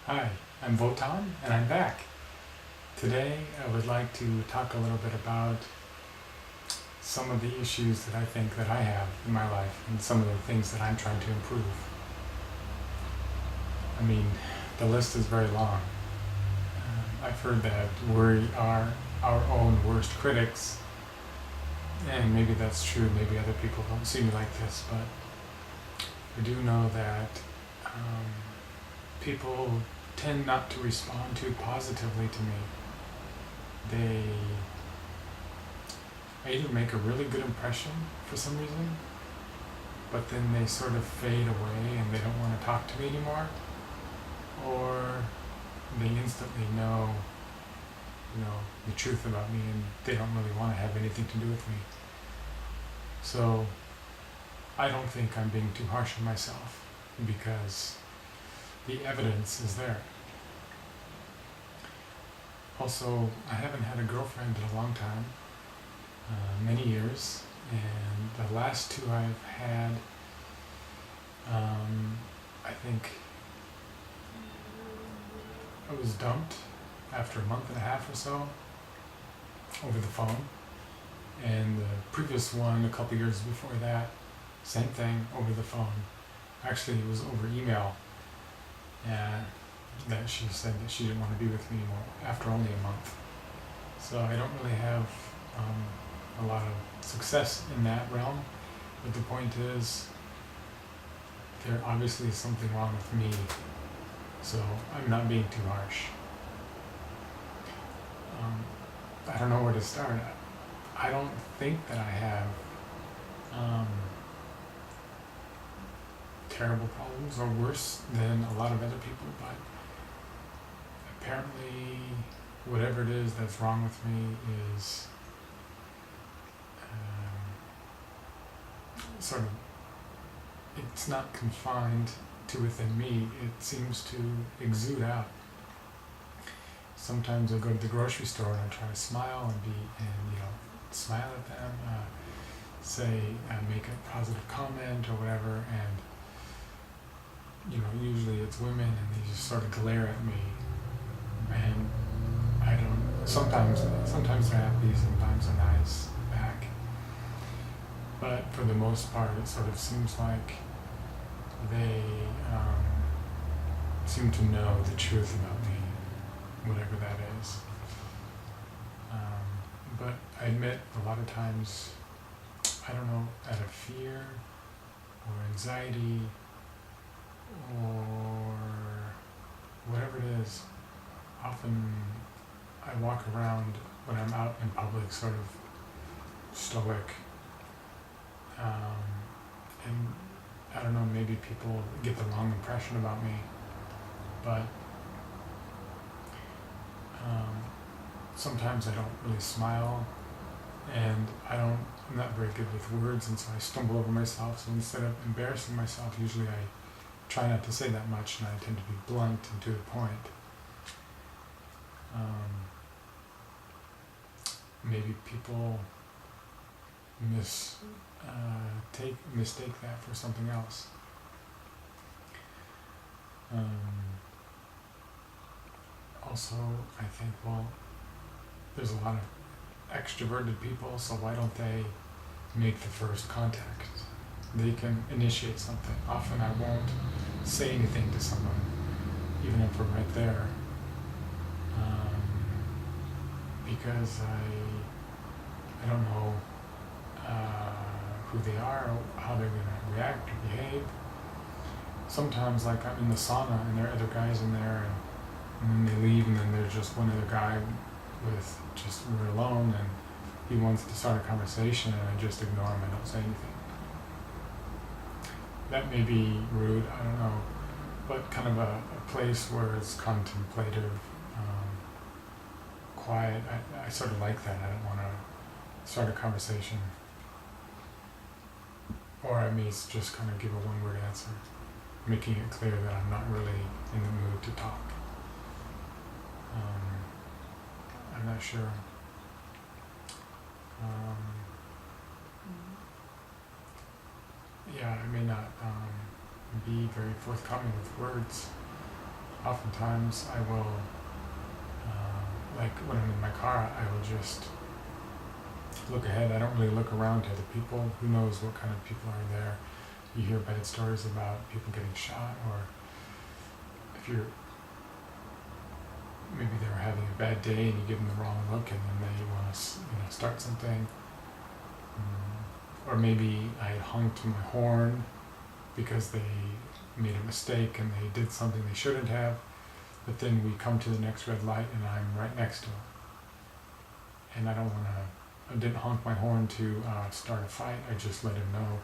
Hi, I'm Votan and I'm back. Today I would like to talk a little bit about some of the issues that I think that I have in my life and some of the things that I'm trying to improve. I mean, the list is very long. I've heard that we are our own worst critics, and maybe that's true, maybe other people don't see me like this, but I do know that people tend not to respond too positively to me. They either make a really good impression for some reason, but then they sort of fade away and they don't want to talk to me anymore, or they instantly know, the truth about me and they don't really want to have anything to do with me. So I don't think I'm being too harsh on myself because the evidence is there. Also, I haven't had a girlfriend in a long time, many years, and the last two I've had, I think I was dumped after a month and a half or so over the phone, and the previous one, a couple years before that, same thing over the phone. Actually, it was over email, and that she said that she didn't want to be with me anymore after only a month. So I don't really have a lot of success in that realm, but the point is there obviously is something wrong with me, so I'm not being too harsh. I don't know where to start. I don't think that I have terrible problems or worse than a lot of other people, but apparently whatever it is that's wrong with me is sort of, it's not confined to within me, it seems to exude out. Sometimes I go to the grocery store and I try to smile and smile at them, make a positive comment or whatever, and usually it's women and they just sort of glare at me, and I don't. Sometimes they're happy, sometimes they're nice back, but for the most part, it sort of seems like they seem to know the truth about me, whatever that is. But I admit a lot of times, I don't know, out of fear or anxiety or whatever it is, often I walk around when I'm out in public sort of stoic, and I don't know, maybe people get the wrong impression about me, but sometimes I don't really smile, and I'm not very good with words, and so I stumble over myself. So instead of embarrassing myself, usually I try not to say that much, and I tend to be blunt and to the point. Maybe people mistake that for something else. Also, I think, well, there's a lot of extroverted people, so why don't they make the first contact? They can initiate something. Often I won't say anything to someone, even if we're right there, because I don't know who they are, or how they're going to react or behave. Sometimes, like, I'm in the sauna and there are other guys in there, and then they leave, and then there's just one other guy we're alone, and he wants to start a conversation, and I just ignore him, I don't say anything. That may be rude, I don't know, but kind of a place where it's contemplative, quiet, I sort of like that. I don't want to start a conversation. Or I may just kind of give a one-word answer, making it clear that I'm not really in the mood to talk. I'm not sure. I may not be very forthcoming with words, oftentimes I will, like when I'm in my car, I will just look ahead. I don't really look around to other people. Who knows what kind of people are there? You hear bad stories about people getting shot, or if you're maybe they were having a bad day and you give them the wrong look and then they want to start something. Or maybe I had honked my horn because they made a mistake and they did something they shouldn't have, but then we come to the next red light and I'm right next to them. And I didn't honk my horn to start a fight. I just let them know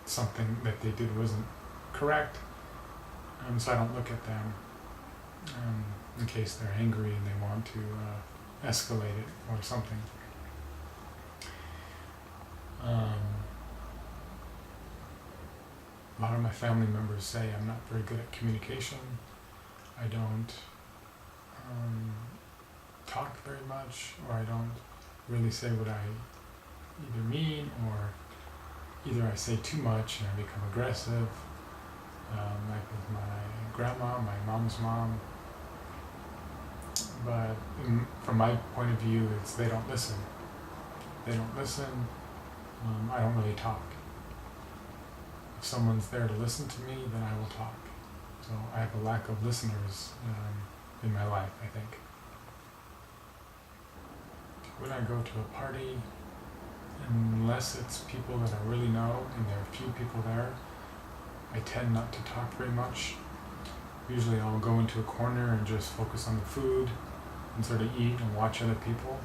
something that they did wasn't correct. So I don't look at them in case they're angry and they want to escalate it or something. A lot of my family members say I'm not very good at communication. I don't talk very much, or I don't really say what I either mean, or either I say too much and I become aggressive, like with my grandma, my mom's mom. But from my point of view, it's they don't listen. They don't listen. I don't really talk. If someone's there to listen to me, then I will talk. So I have a lack of listeners in my life, I think. When I go to a party, unless it's people that I really know and there are few people there, I tend not to talk very much. Usually I'll go into a corner and just focus on the food and sort of eat and watch other people.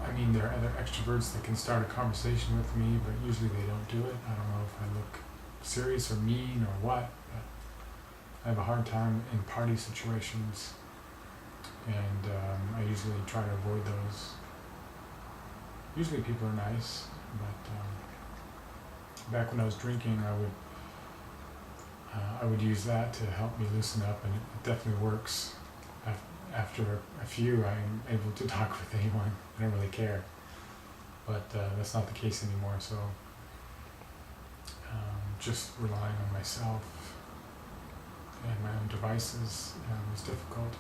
I mean, there are other extroverts that can start a conversation with me, but usually they don't do it. I don't know if I look serious or mean or what, but I have a hard time in party situations, and I usually try to avoid those. Usually people are nice, but back when I was drinking, I would use that to help me loosen up, and it definitely works. After a few, I'm able to talk with anyone. I don't really care, but that's not the case anymore. So just relying on myself and my own devices is difficult.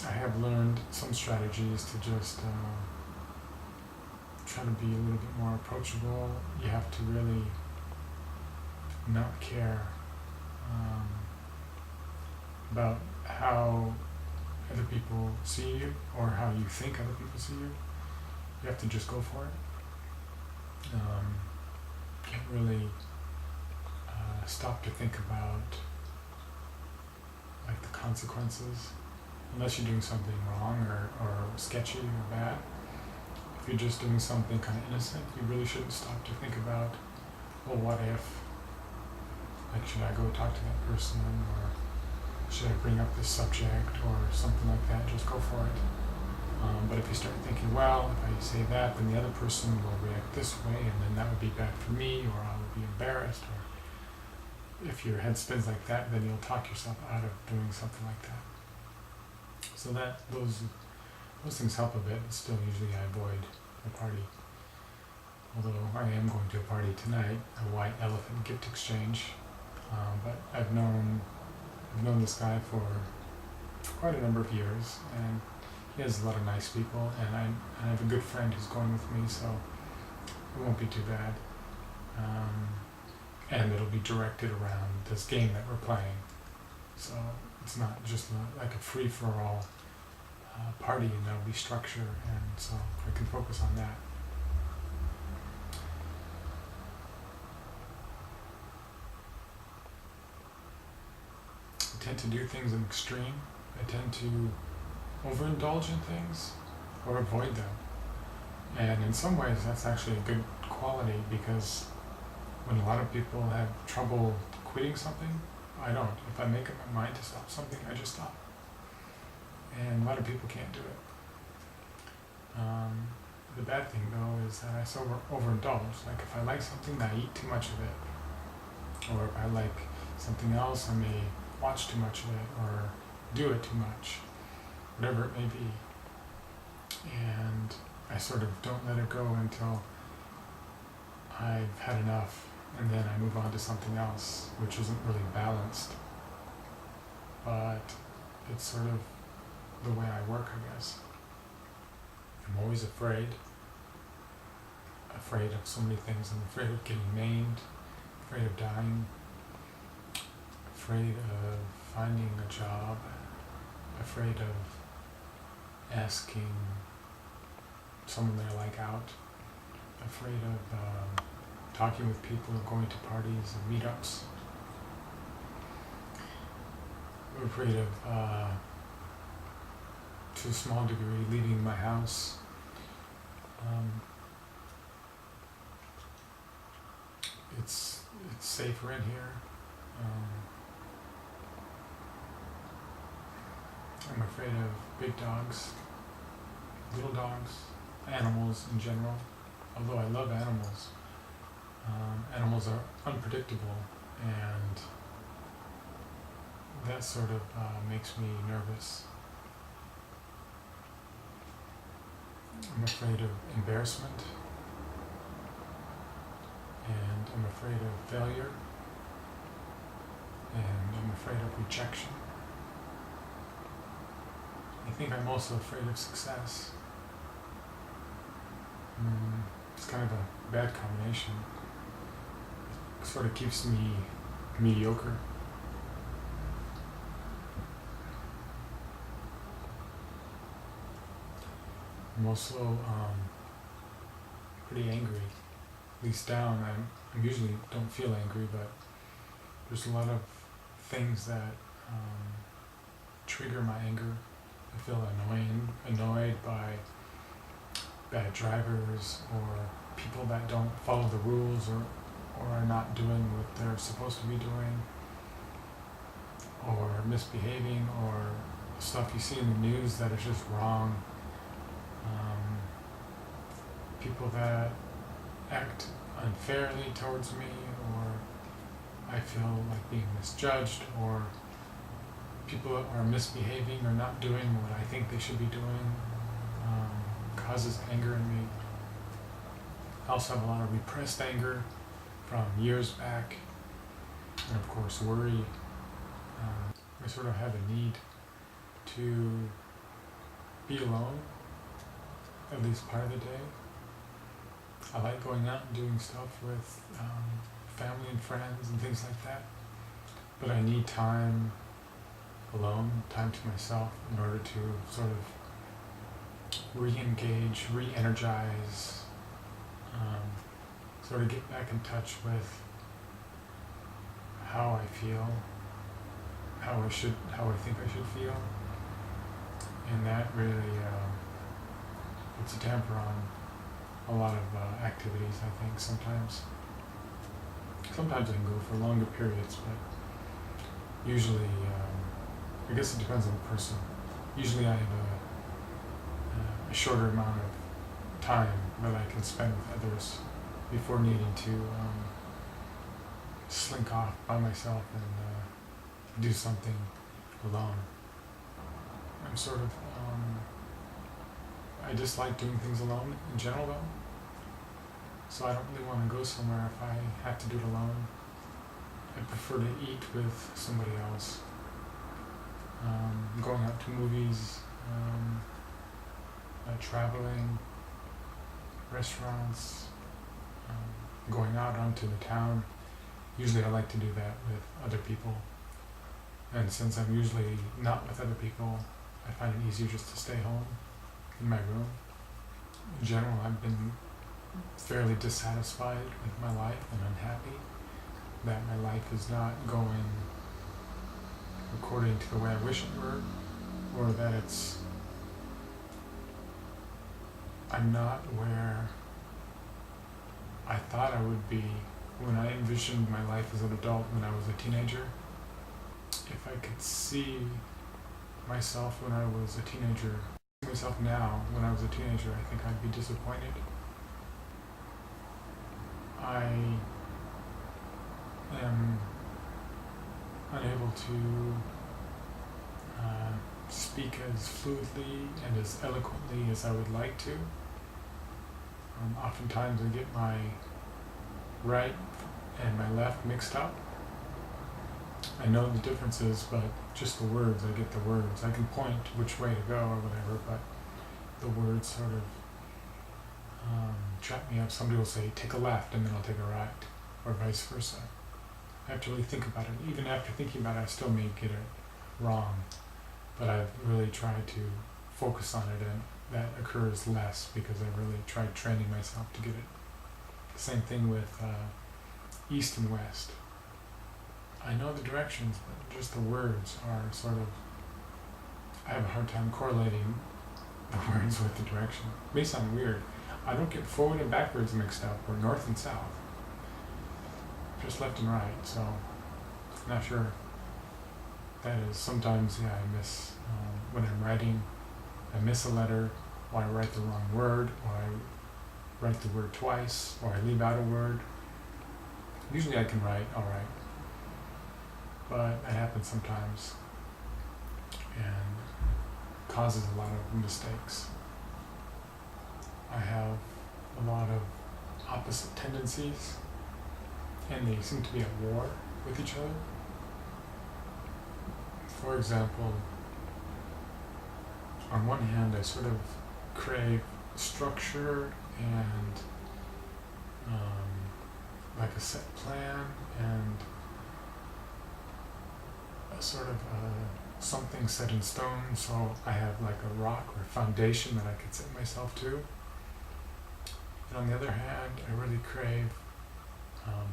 I have learned some strategies to just try to be a little bit more approachable. You have to really not care about how other people see you or how you think other people see you. You have to just go for it. Can't really stop to think about like the consequences unless you're doing something wrong or sketchy or bad. If you're just doing something kind of innocent, you really shouldn't stop to think about, well, what if? Like, should I go talk to that person, or should I bring up this subject or something like that? Just go for it. But if you start thinking, well, if I say that, then the other person will react this way, and then that would be bad for me, or I would be embarrassed, or if your head spins like that, then you'll talk yourself out of doing something like that. So those things help a bit, but still usually I avoid the party. Although I am going to a party tonight, a white elephant gift exchange, but I've known this guy for quite a number of years, and he has a lot of nice people, and I have a good friend who's going with me, so it won't be too bad. And it'll be directed around this game that we're playing. So it's not just like a free-for-all party, and there'll be structure, and so I can focus on that. I tend to do things in extreme. I tend to overindulge in things or avoid them. And in some ways that's actually a good quality, because when a lot of people have trouble quitting something, I don't. If I make up my mind to stop something, I just stop. And a lot of people can't do it. The bad thing though is that I so overindulge. Like if I like something, I eat too much of it. Or if I like something else, I may watch too much of it or do it too much. Whatever it may be. And I sort of don't let it go until I've had enough. and then I move on to something else, which isn't really balanced. But it's sort of the way I work, I guess. I'm always afraid of so many things. I'm afraid of getting named, afraid of dying, afraid of finding a job, afraid of asking someone that I like out, afraid of talking with people, going to parties and meetups. I'm afraid of, to a small degree, leaving my house. It's safer in here. I'm afraid of big dogs, little dogs, animals in general. Although I love animals, animals are unpredictable, and that sort of makes me nervous. I'm afraid of embarrassment, and I'm afraid of failure, and I'm afraid of rejection. I think I'm also afraid of success. It's kind of a bad combination. It sort of keeps me mediocre. I'm also pretty angry, at least down. I usually don't feel angry, but there's a lot of things that trigger my anger. I feel annoyed by bad drivers or people that don't follow the rules or are not doing what they're supposed to be doing, or misbehaving, or stuff you see in the news that is just wrong. People that act unfairly towards me, or I feel like being misjudged, or people that are misbehaving or not doing what I think they should be doing, causes anger in me. I also have a lot of repressed anger from years back, and of course worry. I sort of have a need to be alone at least part of the day. I like going out and doing stuff with family and friends and things like that, but I need time alone, time to myself, in order to sort of re-engage, re-energize, sort of get back in touch with how I feel, how I think I should feel, and that really puts a damper on a lot of activities, I think, sometimes. Sometimes I can go for longer periods, but usually, I guess it depends on the person. Usually I have a shorter amount of time that I can spend with others before needing to slink off by myself and do something alone. I'm sort of, I dislike doing things alone in general though, so I don't really want to go somewhere if I have to do it alone. I prefer to eat with somebody else. Going out to movies, traveling, restaurants, going out onto the town. Usually I like to do that with other people, and since I'm usually not with other people, I find it easier just to stay home in my room. In general, I've been fairly dissatisfied with my life and unhappy that my life is not going according to the way I wish it were, or that I'm not where I thought I would be when I envisioned my life as an adult when I was a teenager. If I could see myself when I was a teenager, myself now when I was a teenager, I think I'd be disappointed. I am unable to speak as fluidly and as eloquently as I would like to. Oftentimes I get my and my left mixed up. I know the differences, but just the words, I get the words. I can point which way to go or whatever, but the words sort of trap me up. Somebody will say, take a left, and then I'll take a right, or vice versa. I have to really think about it. Even after thinking about it, I still may get it wrong, but I've really tried to focus on it, and that occurs less because I really tried training myself to get it. The same thing with east and west. I know the directions, but just the words are sort of, I have a hard time correlating the words with the direction. It may sound weird. I don't get forward and backwards mixed up, or north and south. Just left and right, so I'm not sure. That is, sometimes, yeah, I miss, when I'm writing, I miss a letter, or I write the wrong word, or I write the word twice, or I leave out a word. Usually I can write all right, but that happens sometimes and causes a lot of mistakes. I have a lot of opposite tendencies, and they seem to be at war with each other. For example, on one hand, I sort of crave structure and like a set plan and a sort of something set in stone, so I have like a rock or foundation that I could set myself to. And on the other hand, I really crave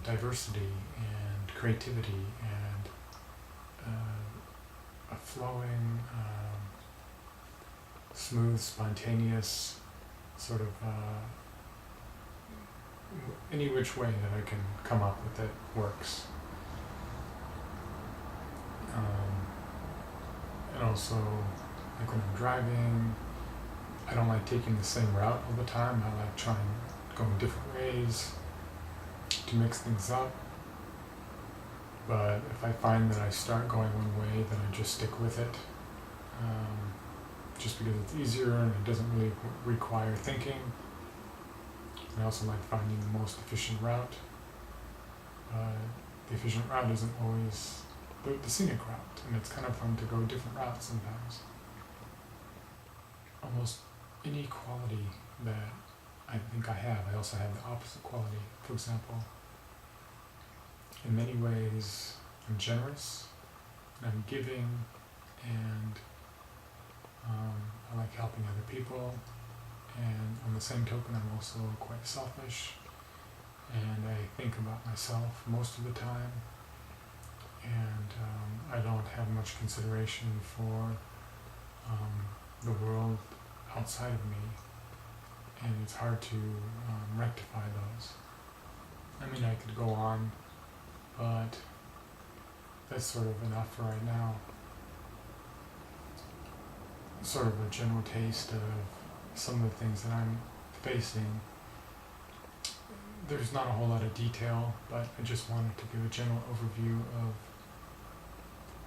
diversity and creativity and a flowing, smooth, spontaneous sort of any which way that I can come up with it works. And also, like when I'm driving, I don't like taking the same route all the time. I like going different ways to mix things up. But if I find that I start going one way, then I just stick with it. Just because it's easier and it doesn't really require thinking. I also like finding the most efficient route. The efficient route isn't always the scenic route, and it's kind of fun to go different routes sometimes. Almost any quality that I think I have, I also have the opposite quality. For example, in many ways, I'm generous, and I'm giving, and I like helping other people, and on the same token, I'm also quite selfish, and I think about myself most of the time, and I don't have much consideration for the world outside of me, and it's hard to rectify those. I mean, I could go on, but that's sort of enough for right now. Sort of a general taste of some of the things that I'm facing. There's not a whole lot of detail, but I just wanted to give a general overview of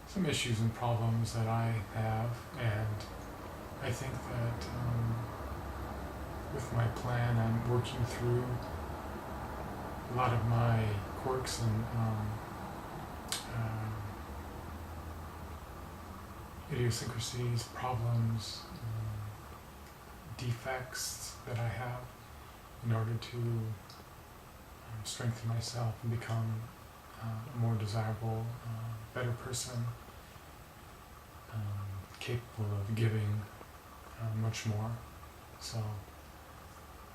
some issues and problems that I have, and I think that with my plan, I'm working through a lot of my quirks and idiosyncrasies, problems, defects that I have in order to strengthen myself and become a more desirable, better person, capable of giving much more. So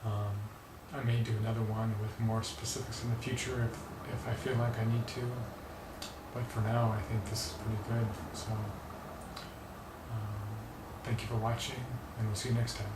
I may do another one with more specifics in the future if I feel like I need to, but for now I think this is pretty good. So thank you for watching, and we'll see you next time.